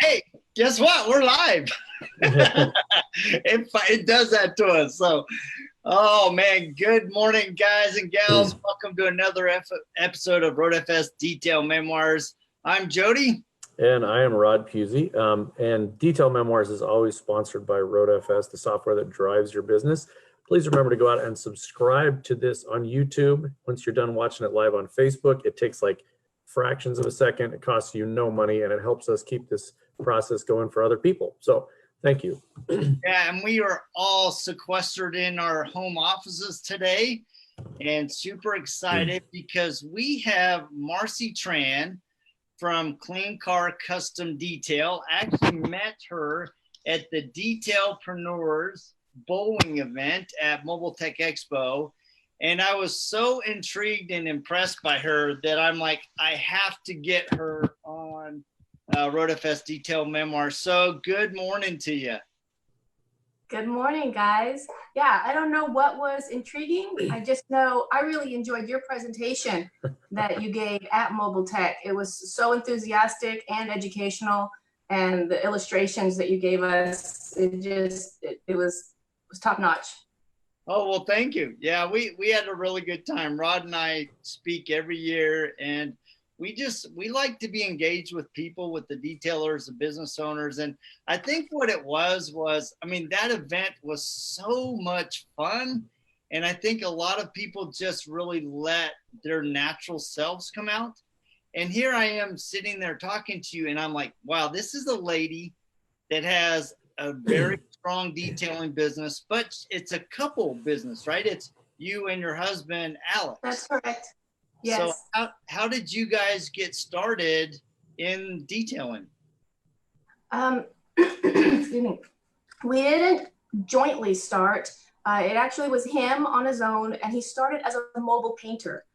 Hey, guess what? We're live. It does that to us. So, oh man, good morning, guys and gals. Welcome to another episode of RoadFS Detail Memoirs. I'm Jody. And I am Rod Pusey. And Detail Memoirs is always sponsored by RoadFS, the software that drives your business. Please remember to go out and subscribe to this on YouTube. Once you're done watching it live on Facebook, it takes like fractions of a second. It costs you no money, and it helps us keep this process going for other people. So thank you. Yeah, and we are all sequestered in our home offices today and super excited because we have Marcy Tran from Clean Car Custom Detail. I actually met her at the Detailpreneurs bowling event at Mobile Tech Expo. And I was so intrigued and impressed by her that I'm like, I have to get her on RoadFS Detail Memoir. So good morning to you. Good morning, guys. Yeah, I don't know what was intriguing. I just know I really enjoyed your presentation that you gave at Mobile Tech. It was so enthusiastic and educational, and the illustrations that you gave us, it was top notch. Oh, well, thank you. Yeah, we had a really good time. Rod and I speak every year, and we like to be engaged with people, with the detailers, the business owners. And I think what it was, I mean, that event was so much fun. And I think a lot of people just really let their natural selves come out. And here I am sitting there talking to you, and I'm like, wow, this is a lady that has a very strong detailing business, but it's a couple business, right? It's you and your husband, Alex. That's correct. Yes. So how did you guys get started in detailing? Excuse me. We didn't jointly start. It actually was him on his own, and he started as a mobile painter.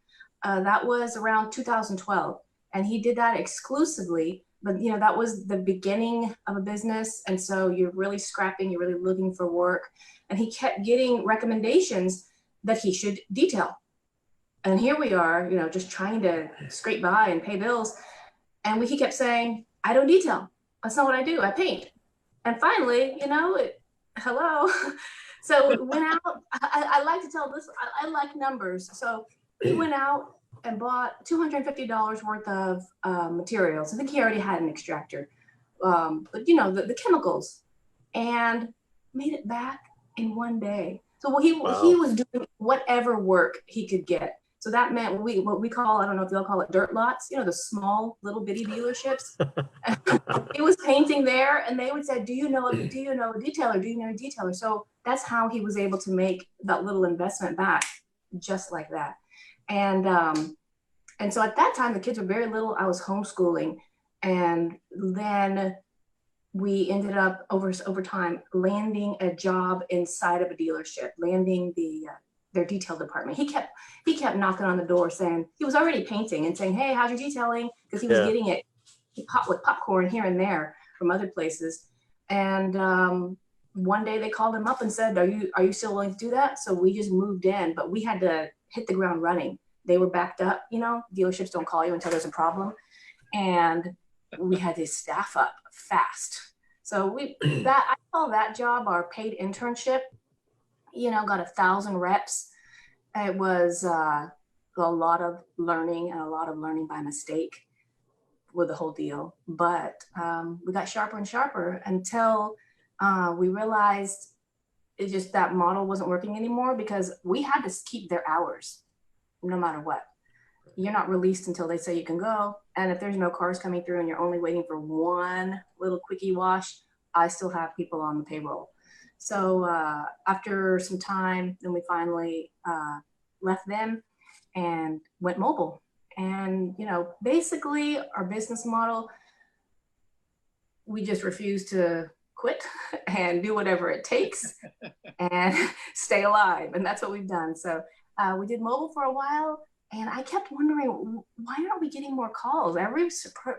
That was around 2012, and he did that exclusively. But you know, that was the beginning of a business, and so you're really scrapping, you're really looking for work, and he kept getting recommendations that he should detail. And here we are, you know, just trying to scrape by and pay bills, and he kept saying, "I don't detail. That's not what I do. I paint." And finally, you know, hello. So we went out. I like to tell this. I like numbers, so he went out and bought $250 worth of materials. I think he already had an extractor, but you know, the chemicals, and made it back in one day. So he was doing whatever work he could get. So that meant what we call, I don't know if y'all call it dirt lots, you know, the small little bitty dealerships. He was painting there, and they would say, do you know a detailer? Do you know a detailer? So that's how he was able to make that little investment back, just like that. And so at that time, the kids were very little. I was homeschooling. And then we ended up over time landing a job inside of a dealership, landing their detail department. He kept knocking on the door saying, he was already painting and saying, "Hey, how's your detailing?" Because he was getting it with popcorn here and there from other places. And one day they called him up and said, are you still willing to do that? So we just moved in, but we had to hit the ground running. They were backed up, you know, dealerships don't call you until there's a problem. And we had to staff up fast. So I call that job our paid internship, you know, got 1,000 reps. It was a lot of learning, and a lot of learning by mistake with the whole deal. But we got sharper and sharper until we realized that model wasn't working anymore, because we had to keep their hours. No matter what, you're not released until they say you can go. And if there's no cars coming through and you're only waiting for one little quickie wash, I still have people on the payroll. So after some time, then we finally left them and went mobile. And, you know, basically our business model, we just refuse to quit and do whatever it takes and stay alive. And that's what we've done. So we did mobile for a while, and I kept wondering, why aren't we getting more calls? Every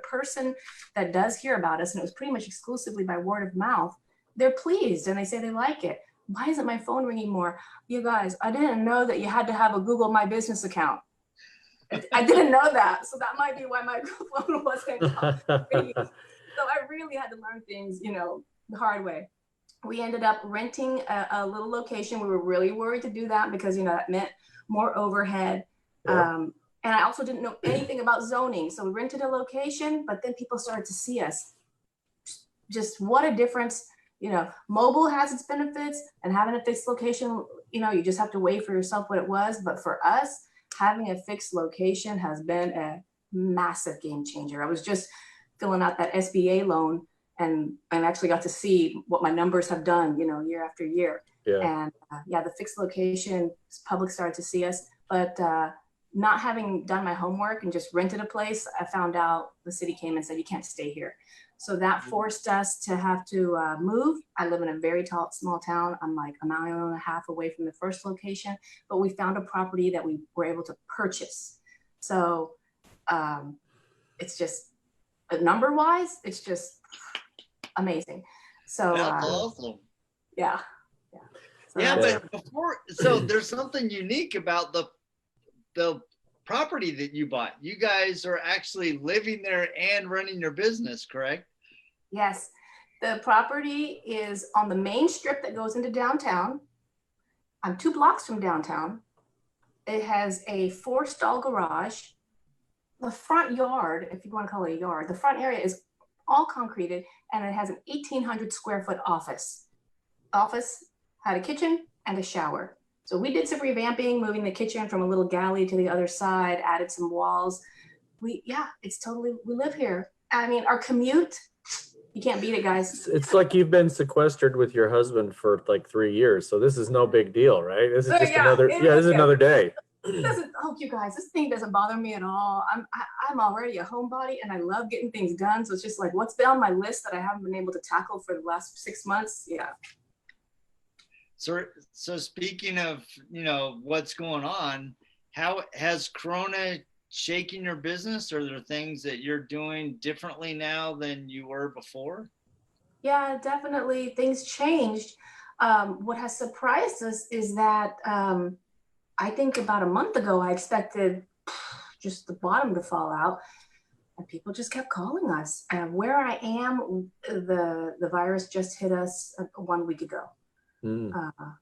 person that does hear about us, and it was pretty much exclusively by word of mouth, they're pleased and they say they like it. Why isn't my phone ringing more? You guys, I didn't know that you had to have a Google My Business account. I didn't know that. So that might be why my phone wasn't ringing. So I really had to learn things, you know, the hard way. We ended up renting a little location. We were really worried to do that because, you know, that meant more overhead. Yeah. And I also didn't know anything about zoning. So we rented a location, but then people started to see us. Just what a difference. You know, mobile has its benefits, and having a fixed location, you know, you just have to wait for yourself what it was. But for us, having a fixed location has been a massive game changer. I was just filling out that SBA loan and actually got to see what my numbers have done, you know, year after year. Yeah. And yeah, the fixed location, public started to see us, but not having done my homework and just rented a place, I found out the city came and said, you can't stay here. So that forced us to have to move. I live in a very small town. I'm like 1.5 miles away from the first location, but we found a property that we were able to purchase. So it's just, number-wise, it's just amazing. So that's awesome. Yeah. So yeah, but before, so there's something unique about the property that you bought. You guys are actually living there and running your business, correct? Yes. The property is on the main strip that goes into downtown. I'm 2 blocks from downtown. It has a 4-stall garage. The front yard, if you want to call it a yard, the front area is all concreted, and it has an 1,800 square foot office. Office had a kitchen and a shower. So we did some revamping, moving the kitchen from a little galley to the other side, added some walls. It's totally, we live here. I mean, our commute, you can't beat it, guys. It's like you've been sequestered with your husband for like 3 years. So this is no big deal, right? This is just this is another day. You guys, this thing doesn't bother me at all. I'm already a homebody and I love getting things done. So it's just like, what's been on my list that I haven't been able to tackle for the last 6 months? Yeah. So speaking of, you know, what's going on, how has Corona shaken your business? Or are there things that you're doing differently now than you were before? Yeah, definitely things changed. What has surprised us is that I think about a month ago, I expected just the bottom to fall out, and people just kept calling us. And where I am, the virus just hit us 1 week ago.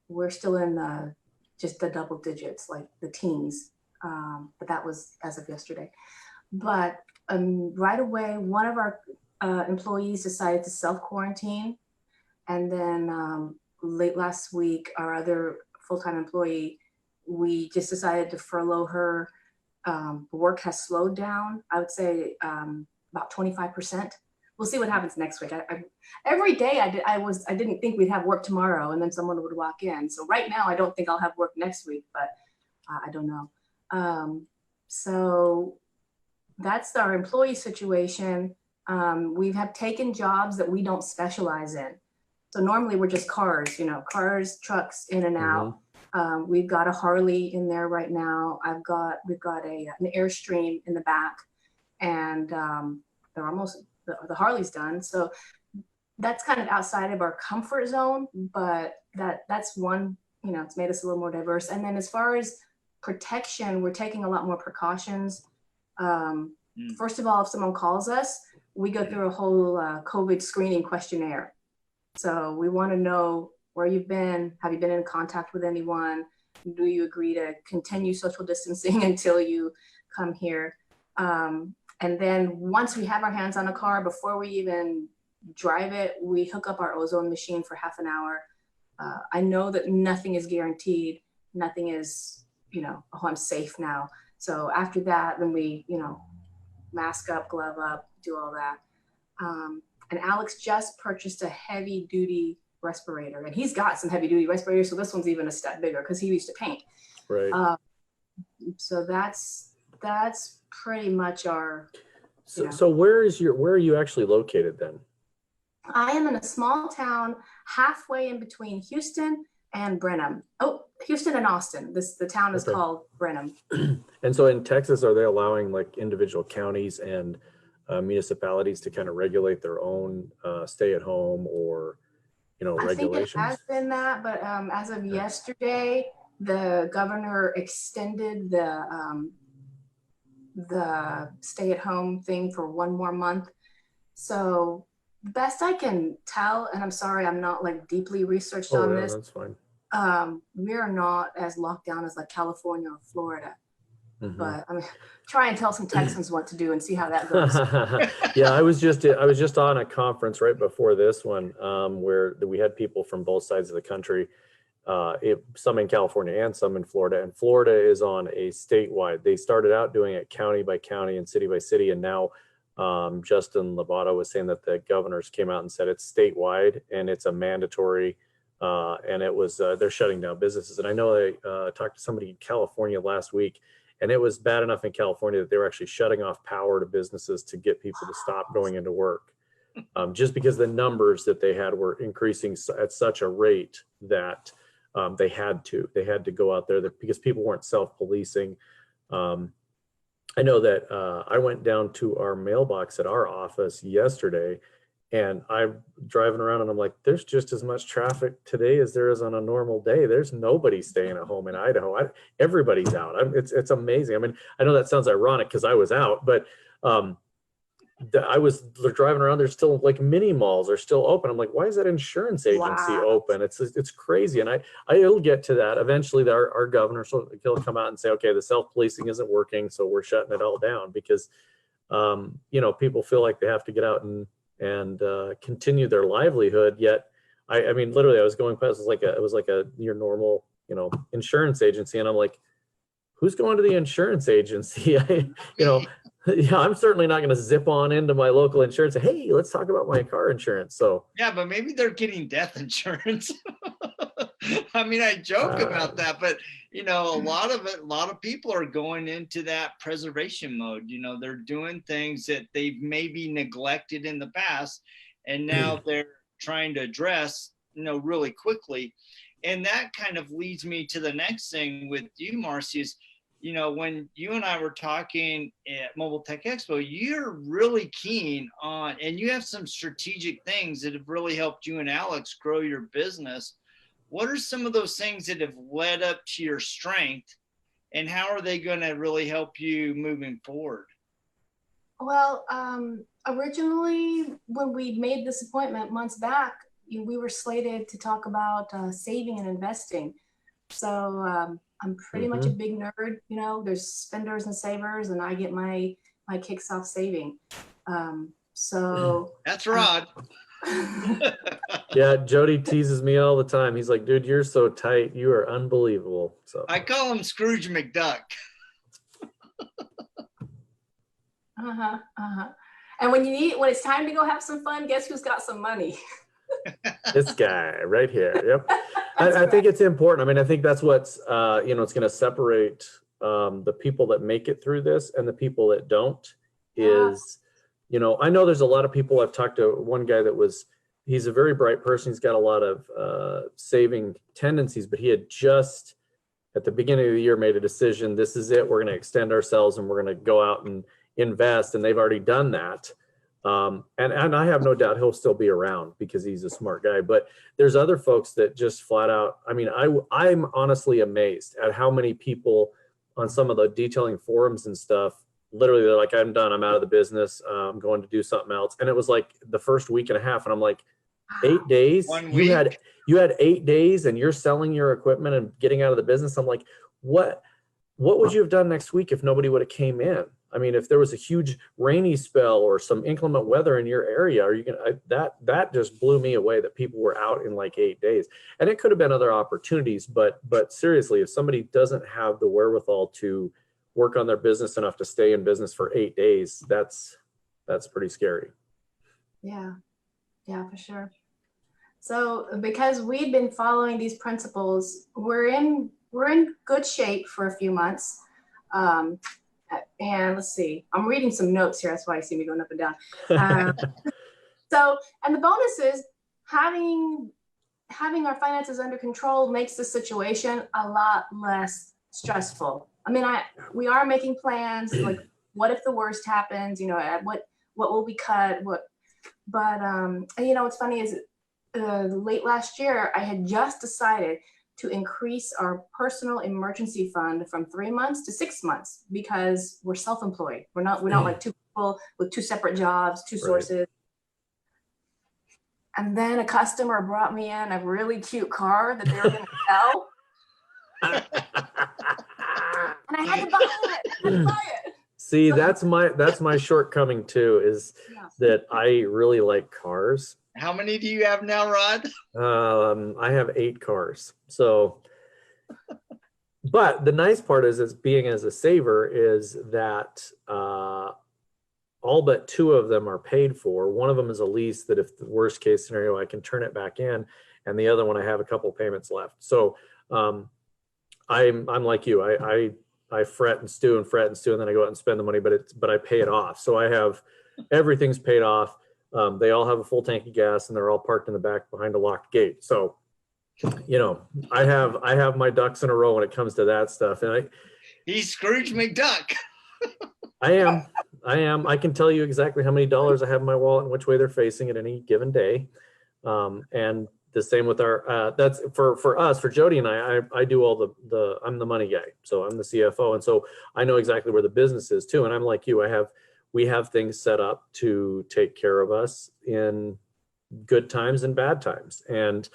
We're still in just the double digits, like the teens, but that was as of yesterday. But right away, one of our employees decided to self-quarantine, and then late last week, our other full-time employee, we just decided to furlough her. Work has slowed down, I would say about 25%. We'll see what happens next week. Every day I didn't think we'd have work tomorrow, and then someone would walk in. So right now I don't think I'll have work next week, but I don't know. So that's our employee situation. We have taken jobs that we don't specialize in. So normally we're just cars, you know, cars, trucks, in and out. We've got a Harley in there right now. We've got an Airstream in the back, and they're almost, the Harley's done. So that's kind of outside of our comfort zone, but that's one, you know, it's made us a little more diverse. And then as far as protection, we're taking a lot more precautions. First of all, if someone calls us, we go through a whole COVID screening questionnaire. So we want to know where you've been. Have you been in contact with anyone? Do you agree to continue social distancing until you come here? And then once we have our hands on a car, before we even drive it, we hook up our ozone machine for half an hour. I know that nothing is guaranteed. Nothing is, you know, oh, I'm safe now. So after that, then we, you know, mask up, glove up, do all that. And Alex just purchased a heavy duty respirator, and he's got some heavy duty respirators. So this one's even a step bigger because he used to paint. Right. So that's pretty much our. So where are you actually located then? I am in a small town halfway in between Houston and Brenham. Oh, Houston and Austin. The town is called Brenham. And so in Texas, are they allowing like individual counties and municipalities to kind of regulate their own stay at home or, you know, regulations? I think it has been that, but as of yesterday, the governor extended the stay at home thing for 1 more month. So best I can tell, and I'm sorry, I'm not like deeply researched on yeah, this. that's fine. We're not as locked down as like California or Florida. Mm-hmm. But I mean, try and tell some Texans what to do and see how that goes. Yeah, I was just on a conference right before this one, where we had people from both sides of the country, some in California and some in Florida. And Florida is on a statewide. They started out doing it county by county and city by city, and now Justin Lovato was saying that the governors came out and said it's statewide and it's a mandatory. And it was they're shutting down businesses. And I know I talked to somebody in California last week. And it was bad enough in California that they were actually shutting off power to businesses to get people to stop going into work, just because the numbers that they had were increasing at such a rate that they had to go out there because people weren't self-policing. I know that I went down to our mailbox at our office yesterday, and I'm driving around and I'm like, there's just as much traffic today as there is on a normal day. There's nobody staying at home in Idaho. Everybody's out. It's amazing. I mean, I know that sounds ironic because I was out, but I was driving around. There's still like mini malls are still open. I'm like, why is that insurance agency open? It's crazy. And it'll get to that eventually. Our governor, so he'll come out and say, okay, the self-policing isn't working, so we're shutting it all down because people feel like they have to get out and continue their livelihood. Yet I mean, literally I was going past, it was like your normal, insurance agency. And I'm like, who's going to the insurance agency? I'm certainly not going to zip on into my local insurance and say, hey, let's talk about my car insurance. So yeah, but maybe they're getting death insurance. I mean, I joke about that, but a lot of people are going into that preservation mode. They're doing things that they've maybe neglected in the past, and now they're trying to address, really quickly. And that kind of leads me to the next thing with you, Marcy, is, when you and I were talking at Mobile Tech Expo, you're really keen on, and you have some strategic things that have really helped you and Alex grow your business. What are some of those things that have led up to your strength, and how are they going to really help you moving forward? Well, originally when we made this appointment months back, we were slated to talk about saving and investing. So I'm pretty much a big nerd. There's spenders and savers, and I get my kicks off saving. So that's Rod. Yeah, Jody teases me all the time. He's like, dude, you're so tight. You are unbelievable. So I call him Scrooge McDuck. And when it's time to go have some fun, guess who's got some money? This guy right here. Yep. I think it's important. I mean, I think that's what's it's going to separate the people that make it through this and the people that don't. Is I know there's a lot of people. I've talked to one guy he's a very bright person. He's got a lot of saving tendencies, but he had just at the beginning of the year made a decision. This is it. We're going to extend ourselves and we're going to go out and invest. And they've already done that. And I have no doubt he'll still be around because he's a smart guy. But there's other folks that just flat out, I mean, I'm honestly amazed at how many people on some of the detailing forums and stuff, literally they're like, I'm done. I'm out of the business. I'm going to do something else. And it was like the first week and a half. And I'm like, 8 days? 1 week? You had 8 days and you're selling your equipment and getting out of the business. I'm like, what would you have done next week if nobody would have came in? I mean, if there was a huge rainy spell or some inclement weather in your area, are you gonna? That just blew me away that people were out in like 8 days, and it could have been other opportunities. But seriously, if somebody doesn't have the wherewithal to work on their business enough to stay in business for 8 days, that's pretty scary. Yeah, for sure. So because we've been following these principles, we're in good shape for a few months. And let's see, I'm reading some notes here. That's why you see me going up and down. And the bonus is having our finances under control makes the situation a lot less stressful. I mean, we are making plans, like what if the worst happens, what will be cut, but what's funny is late last year, I had just decided to increase our personal emergency fund from 3 months to 6 months because we're self-employed. We're not like two people with two separate jobs, two sources. And then a customer brought me in a really cute car that they were going to sell. And I had to buy it. See, that's my shortcoming too, is that I really like cars. How many do you have now, Rod? I have 8 cars. So, but the nice part is being as a saver is that all but 2 of them are paid for. One of them is a lease that if the worst case scenario, I can turn it back in. And the other one, I have a couple payments left. So I'm like you. I fret and stew and then I go out and spend the money, but I pay it off. So I have everything's paid off. They all have a full tank of gas and they're all parked in the back behind a locked gate. So, you know, I have my ducks in a row when it comes to that stuff. And He's Scrooge McDuck. I am. I can tell you exactly how many dollars I have in my wallet and which way they're facing at any given day. And the same with our, that's for us, for Jody and I do all I'm the money guy. So I'm the CFO. And so I know exactly where the business is too. And I'm like you, we have things set up to take care of us in good times and bad times. And,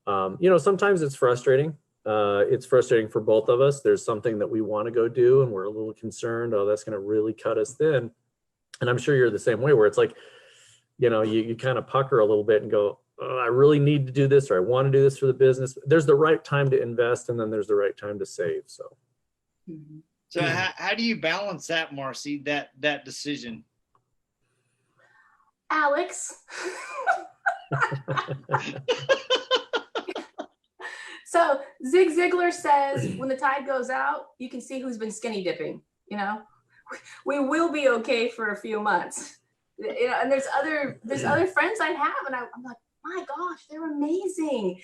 you know, sometimes it's frustrating. It's frustrating for both of us. There's something that we want to go do and we're a little concerned, oh, that's going to really cut us thin. And I'm sure you're the same way, where it's like, you know, you kind of pucker a little bit and go, oh, I really need to do this, or I want to do this for the business. There's the right time to invest, and then there's the right time to save. So, so how do you balance that, Marcy, that decision? Alex. So Zig Ziglar says, when the tide goes out, you can see who's been skinny dipping. You know, we will be okay for a few months. You know, and there's other friends I have, and I'm like, my gosh, they're amazing.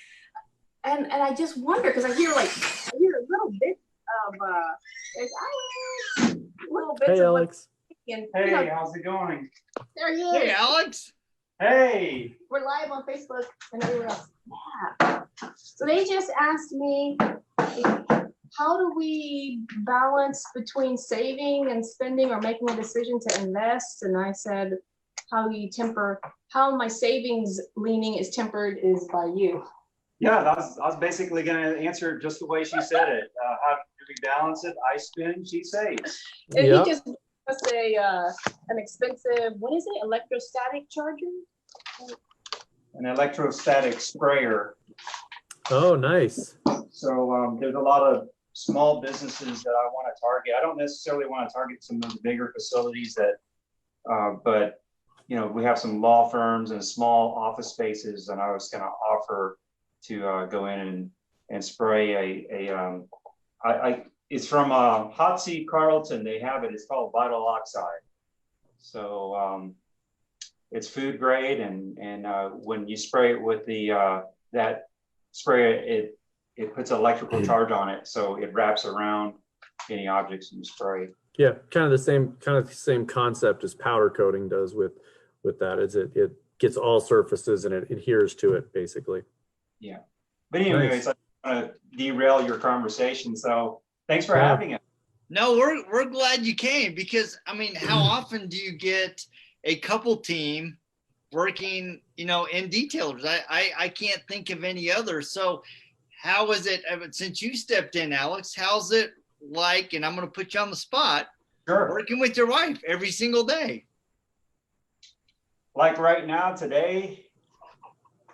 And I just wonder, because I hear a little bit of there's Alex, little bits hey, of Alex. And, hey, you know, how's it going? There he is. Hey, Alex. Hey. We're live on Facebook and everywhere else. Yeah. So they just asked me, how do we balance between saving and spending, or making a decision to invest? And I said, how my savings leaning is tempered is by you. Yeah, I was basically going to answer it just the way she said it. How do we balance it? I spend, she saves. And he just gave us an expensive, what is it, electrostatic charger? An electrostatic sprayer. Oh, nice. So there's a lot of small businesses that I want to target. I don't necessarily want to target some of the bigger facilities that, but you know, we have some law firms and small office spaces, and I was going to offer to go in and spray it's from Hot Seat Carlton. They have it. It's called Vital Oxide. So it's food grade, and when you spray it with that sprayer, it puts an electrical charge on it, so it wraps around any objects you spray. Yeah, kind of the same concept as powder coating does with that. Is it gets all surfaces and it adheres to it basically. Yeah, but anyways, nice. I don't want to derail your conversation, so thanks for having us. No, we're glad you came, because I mean, how often do you get a couple team working, you know, in detailers? I can't think of any other. So how is it, since you stepped in, Alex, how's it like, and I'm going to put you on the spot, working with your wife every single day? Like right now, today,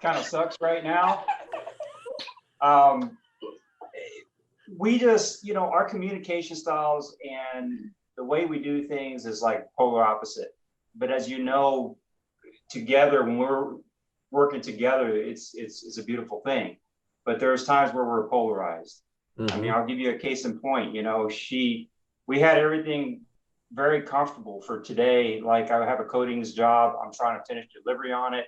kind of sucks right now. We just, you know, our communication styles and the way we do things is like polar opposite. But as you know, together, when we're working together, it's a beautiful thing. But there's times where we're polarized. Mm-hmm. I mean, I'll give you a case in point. You know, we had everything very comfortable for today. Like, I have a coatings job. I'm trying to finish delivery on it.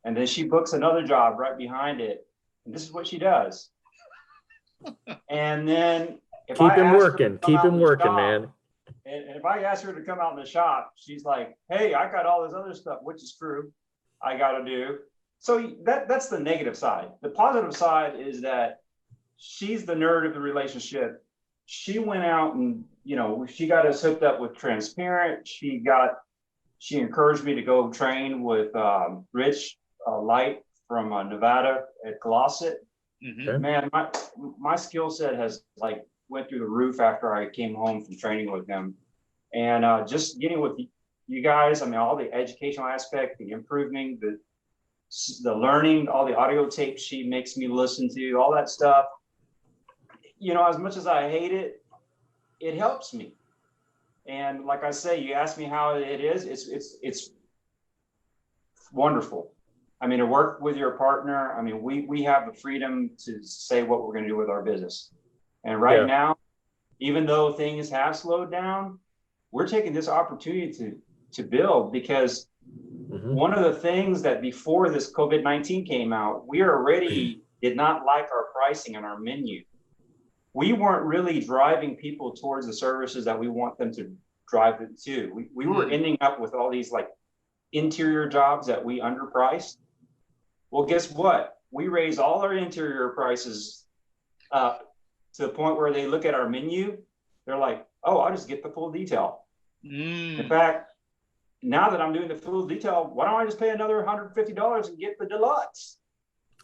And then she books another job right behind it. And this is what she does. And then keep him working, man. And if I ask her to come out in the shop, she's like, hey, I got all this other stuff, which is true, I got to do. So that's the negative side. The positive side is that she's the nerd of the relationship. She went out and, you know, she got us hooked up with Transparent. She encouraged me to go train with Rich light from Nevada at Glossit. Mhm. Man, my skill set has like went through the roof after I came home from training with him. And just getting with you guys, I mean, all the educational aspect, the improving, the learning, all the audio tapes she makes me listen to, all that stuff. You know, as much as I hate it, it helps me. And like I say, you ask me how it is, it's wonderful. I mean, to work with your partner, I mean, we have the freedom to say what we're going to do with our business. And right now, even though things have slowed down, we're taking this opportunity to build, because one of the things that before this COVID-19 came out, we already did not like our pricing and our menu. We weren't really driving people towards the services that we want them to drive them to. We were ending up with all these like interior jobs that we underpriced. Well, guess what? We raised all our interior prices to the point where they look at our menu, they're like, oh, I'll just get the full detail. In fact, now that I'm doing the full detail, why don't I just pay another $150 and get the deluxe?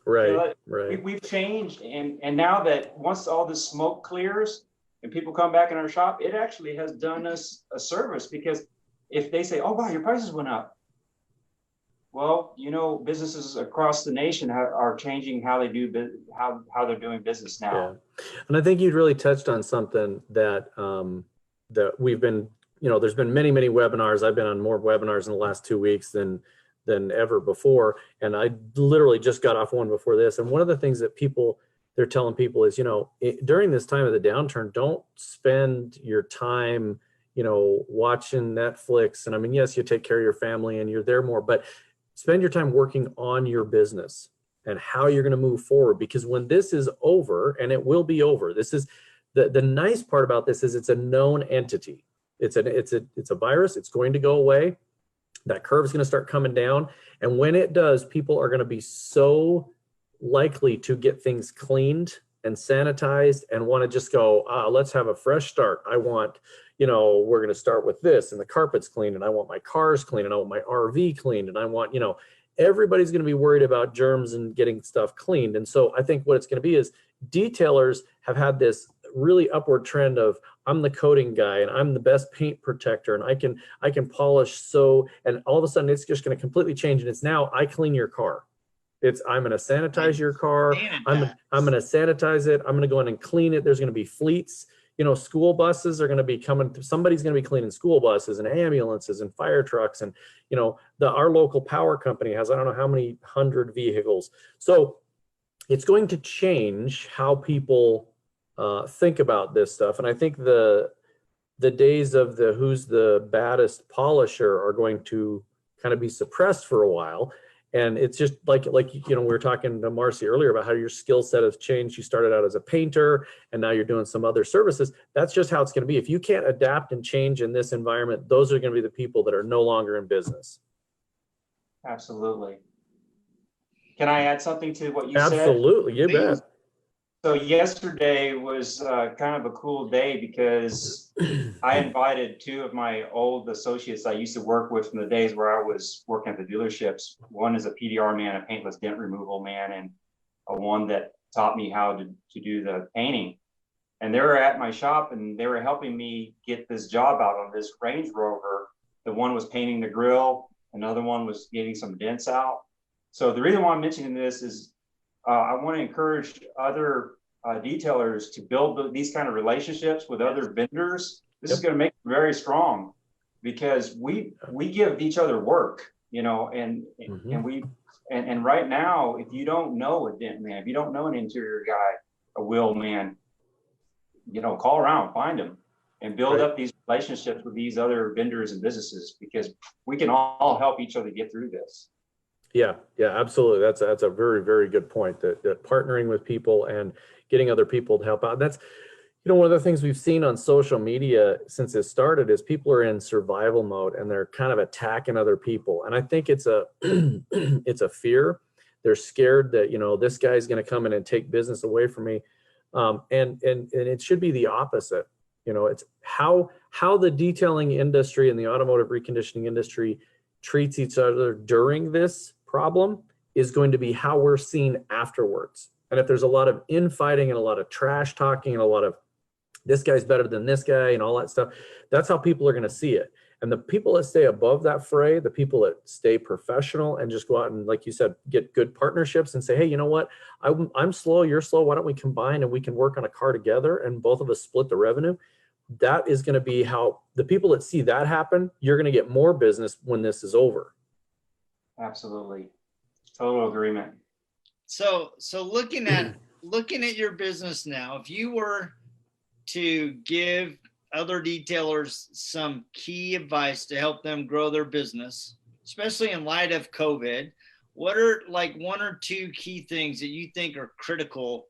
Right, You know, right. We've changed, and now that once all this smoke clears and people come back in our shop, it actually has done us a service, because if they say, oh, wow, your prices went up. Well, you know, businesses across the nation are changing how they do how they're doing business now. Yeah, and I think you'd really touched on something that that we've been, you know, there's been many webinars. I've been on more webinars in the last 2 weeks than ever before, and I literally just got off one before this. And one of the things that they're telling people is, you know, during this time of the downturn, don't spend your time, you know, watching Netflix. And I mean, yes, you take care of your family and you're there more, but spend your time working on your business and how you're going to move forward. Because when this is over, and it will be over, this is the nice part about this is it's a known entity. It's a virus. It's going to go away. That curve is going to start coming down. And when it does, people are going to be so likely to get things cleaned and sanitized and want to just go, let's have a fresh start. I want, you know, we're going to start with this, and the carpet's clean, and I want my cars clean, and I want my RV cleaned, and I want, you know, everybody's going to be worried about germs and getting stuff cleaned. And so I think what it's going to be is detailers have had this really upward trend of, I'm the coating guy and I'm the best paint protector and I can polish. So, and all of a sudden it's just going to completely change. And it's now, I clean your car. I'm going to sanitize your car. I'm going to sanitize it. I'm going to go in and clean it. There's going to be fleets. You know, school buses are going to be coming. Somebody's going to be cleaning school buses and ambulances and fire trucks. And, you know, our local power company has, I don't know how many 100 vehicles. So it's going to change how people think about this stuff. And I think the days of who's the baddest polisher are going to kind of be suppressed for a while. And it's just like, you know, we were talking to Marcy earlier about how your skill set has changed. You started out as a painter and now you're doing some other services. That's just how it's going to be. If you can't adapt and change in this environment, those are going to be the people that are no longer in business. Absolutely. Can I add something to what you said? Absolutely, you bet. So yesterday was kind of a cool day because I invited two of my old associates I used to work with from the days where I was working at the dealerships. One is a PDR man, a paintless dent removal man, and one that taught me how to do the painting. And they were at my shop and they were helping me get this job out on this Range Rover. The one was painting the grill, another one was getting some dents out. So the reason why I'm mentioning this is I want to encourage other detailers to build these kind of relationships with other vendors. This is going to make it very strong because we give each other work, you know, and right now, if you don't know a dent man, if you don't know an interior guy, a wheel man, you know, call around, find them, and build up these relationships with these other vendors and businesses because we can all help each other get through this. Yeah, absolutely. That's a very, very good point, that partnering with people and getting other people to help out. That's, you know, one of the things we've seen on social media since it started is people are in survival mode and they're kind of attacking other people. And I think it's a it's a fear. They're scared that, you know, this guy's going to come in and take business away from me. And it should be the opposite. You know, it's how the detailing industry and the automotive reconditioning industry treats each other during this problem is going to be how we're seen afterwards. And if there's a lot of infighting and a lot of trash talking and a lot of this guy's better than this guy and all that stuff, that's how people are going to see it. And the people that stay above that fray, the people that stay professional and just go out and, like you said, get good partnerships and say, hey, you know what, I'm slow, you're slow, why don't we combine and we can work on a car together and both of us split the revenue. That is going to be how the people that see that happen, you're going to get more business when this is over. Absolutely. Total agreement. So looking at your business now, if you were to give other detailers some key advice to help them grow their business, especially in light of COVID, what are like one or two key things that you think are critical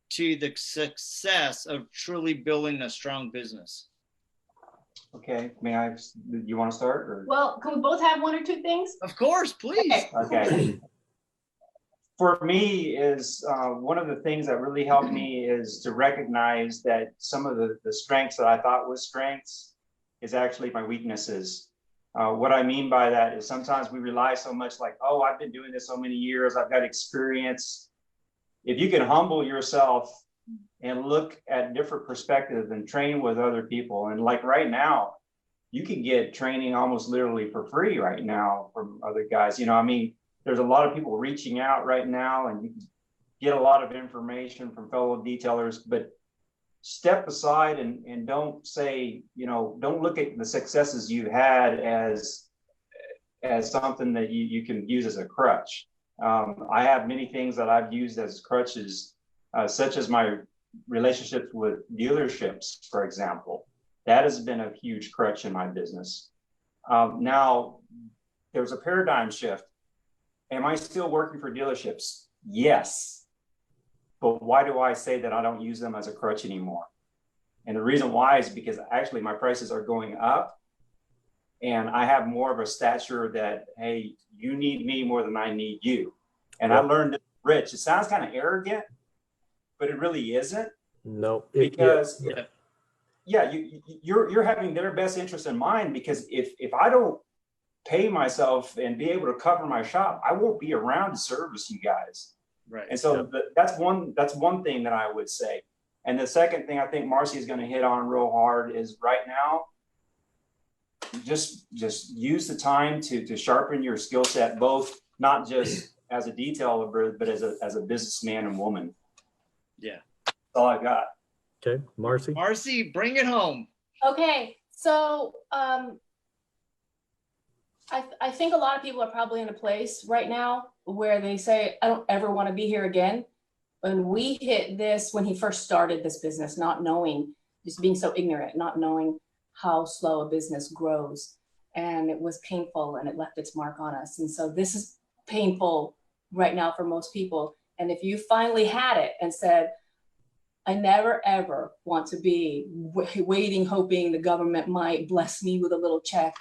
to the success of truly building a strong business? Okay, you want to start? Or? Well, can we both have one or two things? Of course, please. Okay. For me is one of the things that really helped me is to recognize that some of the strengths that I thought was strengths is actually my weaknesses. What I mean by that is sometimes we rely so much like, oh, I've been doing this so many years, I've got experience. If you can humble yourself and look at different perspectives and train with other people, and like right now, you can get training almost literally for free right now from other guys. You know, I mean, there's a lot of people reaching out right now and you can get a lot of information from fellow detailers, but step aside and don't say, you know, don't look at the successes you had as something that you can use as a crutch. I have many things that I've used as crutches, such as my relationships with dealerships, for example. That has been a huge crutch in my business. Now, there's a paradigm shift. Am I still working for dealerships? Yes. But why do I say that I don't use them as a crutch anymore? And the reason why is because actually my prices are going up and I have more of a stature that, hey, you need me more than I need you. And I learned it rich. It sounds kind of arrogant, but it really isn't. No. Because you're having their best interest in mind, because if I don't pay myself and be able to cover my shop, I won't be around to service you guys. Right. And so that's one thing that I would say. And the second thing I think Marcy is going to hit on real hard is right now, just use the time to sharpen your skill set, both not just as a detailer, but as a businessman and woman. Yeah. That's all I got. Okay, Marcy. Marcy, bring it home. Okay, so I think a lot of people are probably in a place right now where they say, I don't ever want to be here again. When we hit this, when he first started this business, not knowing, just being so ignorant, not knowing how slow a business grows. And it was painful and it left its mark on us. And so this is painful right now for most people. And if you finally had it and said, I never, ever want to be waiting, hoping the government might bless me with a little check,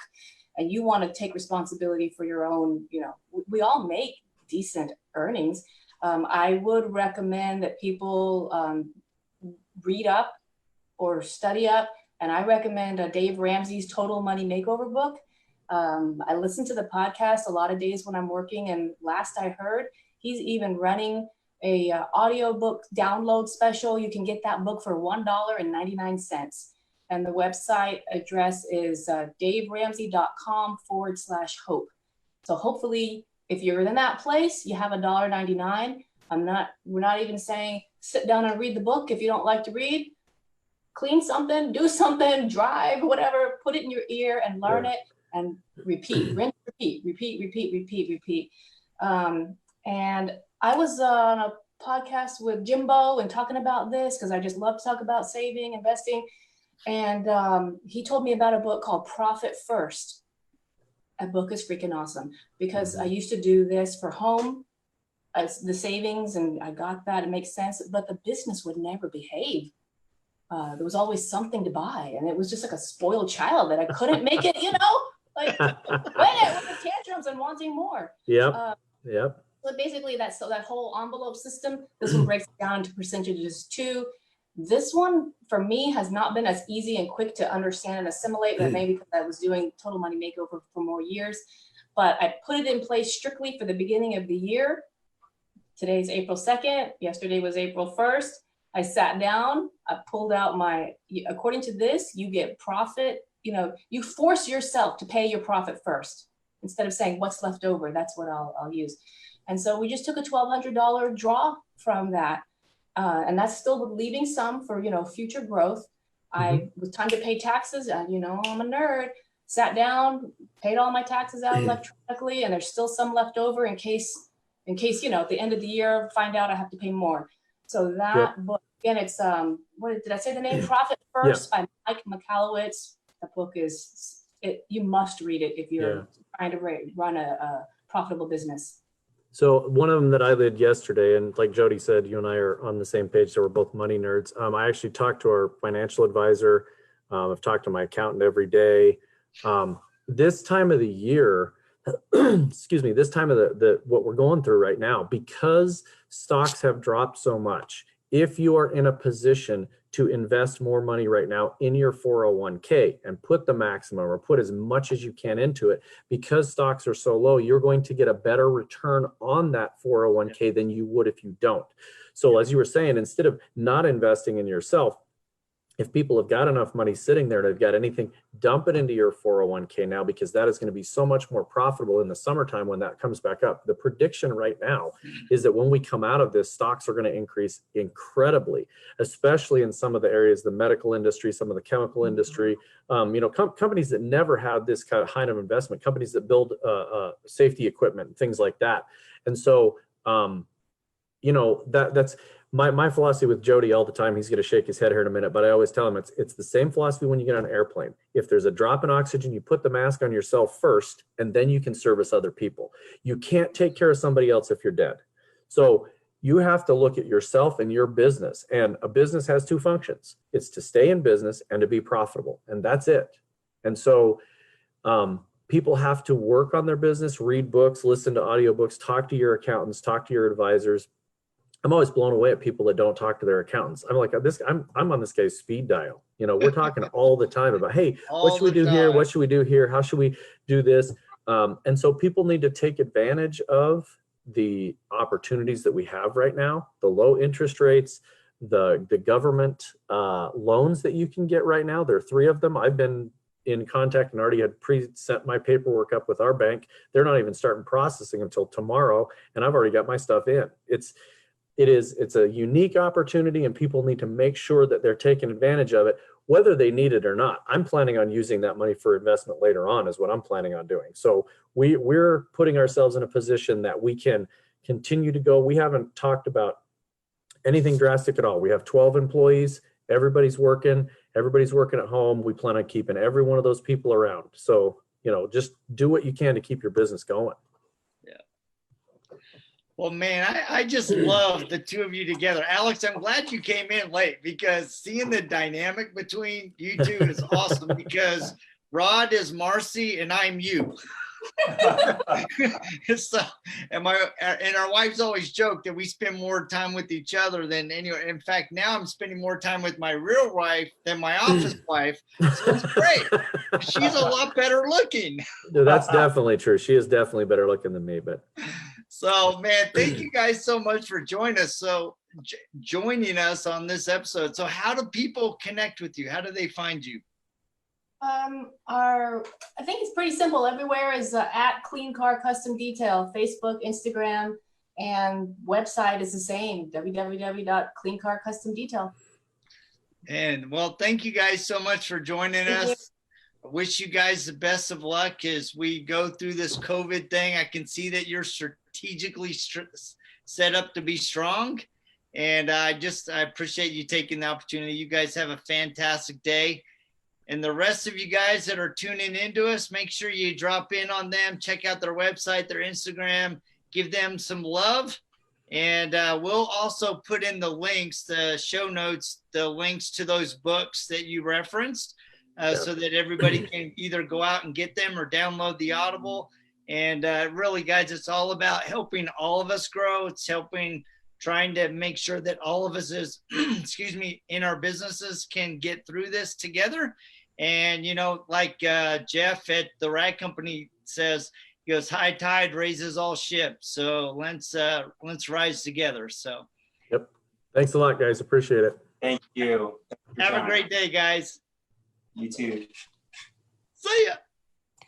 and you want to take responsibility for your own, you know, we all make decent earnings. I would recommend that people read up or study up. And I recommend Dave Ramsey's Total Money Makeover book. I listen to the podcast a lot of days when I'm working. And last I heard, he's even running a audiobook download special. You can get that book for $1.99. And the website address is daveramsey.com/hope. So hopefully, if you're in that place, you have $1.99. We're not even saying sit down and read the book if you don't like to read. Clean something, do something, drive, whatever, put it in your ear and learn it and repeat, rinse, repeat. And I was on a podcast with Jimbo and talking about this because I just love to talk about saving, investing. And he told me about a book called Profit First. That book is freaking awesome because I used to do this for home, as the savings, and I got that. It makes sense, but the business would never behave. There was always something to buy, and it was just like a spoiled child that I couldn't make it, you know, like with the tantrums and wanting more. Yep. So basically, that whole envelope system, this one breaks it down into percentages too. This one for me has not been as easy and quick to understand and assimilate, but maybe because I was doing Total Money Makeover for more years. But I put it in place strictly for the beginning of the year. Today's April 2nd. Yesterday was April 1st. I sat down, I pulled out according to this, you get profit. You force yourself to pay your profit first instead of saying what's left over. That's what I'll use. And so we just took a $1,200 draw from that. And that's still leaving some for, future growth. It was time to pay taxes. I'm a nerd. Sat down, paid all my taxes out electronically, and there's still some left over in case, at the end of the year, find out I have to pay more. So that book, again, it's, what did I say the name? Profit First by Michalowicz. The book you must read it if you're trying to run a profitable business. So one of them that I did yesterday, and like Jody said, you and I are on the same page, so we're both money nerds. I actually talked to our financial advisor. I've talked to my accountant every day. This time of the year, this time of what we're going through right now, because stocks have dropped so much, if you are in a position to invest more money right now in your 401k and put the maximum or put as much as you can into it, because stocks are so low, you're going to get a better return on that 401k than you would if you don't. So as you were saying, instead of not investing in yourself, if people have got enough money sitting there and they've got anything, dump it into your 401k now, because that is going to be so much more profitable in the summertime when that comes back up. The prediction right now is that when we come out of this, stocks are going to increase incredibly, especially in some of the areas, the medical industry, some of the chemical industry, companies that never had this kind of high of investment, companies that build safety equipment, things like that. And so, that's my philosophy with Jody all the time. He's going to shake his head here in a minute, but I always tell him it's the same philosophy when you get on an airplane. If there's a drop in oxygen, you put the mask on yourself first, and then you can service other people. You can't take care of somebody else if you're dead. So you have to look at yourself and your business. And a business has two functions. It's to stay in business and to be profitable. And that's it. And so people have to work on their business, read books, listen to audiobooks, talk to your accountants, talk to your advisors. I'm always blown away at people that don't talk to their accountants. I'm like, I'm on this guy's speed dial. We're talking all the time about, hey, what should we do here? What should we do here? How should we do this? And so people need to take advantage of the opportunities that we have right now, the low interest rates, the government loans that you can get right now. There are 3 of them. I've been in contact and already had pre-sent my paperwork up with our bank. They're not even starting processing until tomorrow, and I've already got my stuff in. It's a unique opportunity, and people need to make sure that they're taking advantage of it, whether they need it or not. I'm planning on using that money for investment later on is what I'm planning on doing. So we're putting ourselves in a position that we can continue to go. We haven't talked about anything drastic at all. We have 12 employees. Everybody's working at home. We plan on keeping every one of those people around. So, just do what you can to keep your business going. Well, man, I just love the two of you together. Alex, I'm glad you came in late, because seeing the dynamic between you two is awesome, because Rod is Marcy and I'm you. So, and our wives always joke that we spend more time with each other than anyone. In fact, now I'm spending more time with my real wife than my office wife. So it's great. She's a lot better looking. No, that's definitely true. She is definitely better looking than me, but. So, man, thank you guys so much for joining us. Joining us on this episode. So how do people connect with you? How do they find you? I think it's pretty simple. Everywhere is at Clean Car Custom Detail, Facebook, Instagram, and website is the same, www.cleancarcustomdetail. And well, thank you guys so much for joining us. I wish you guys the best of luck as we go through this COVID thing. I can see that you're strategically set up to be strong. And I appreciate you taking the opportunity. You guys have a fantastic day. And the rest of you guys that are tuning into us, make sure you drop in on them, check out their website, their Instagram, give them some love. And we'll also put in the links, the show notes, the links to those books that you referenced, so that everybody can either go out and get them or download the Audible. And really, guys, it's all about helping all of us grow. It's helping trying to make sure that all of us is, excuse me, in our businesses can get through this together. And, you know, like Jeff at the Rag Company says, he goes, high tide raises all ships. So let's rise together. So. Yep. Thanks a lot, guys. Appreciate it. Thank you. Have a great day, guys. You too. See ya.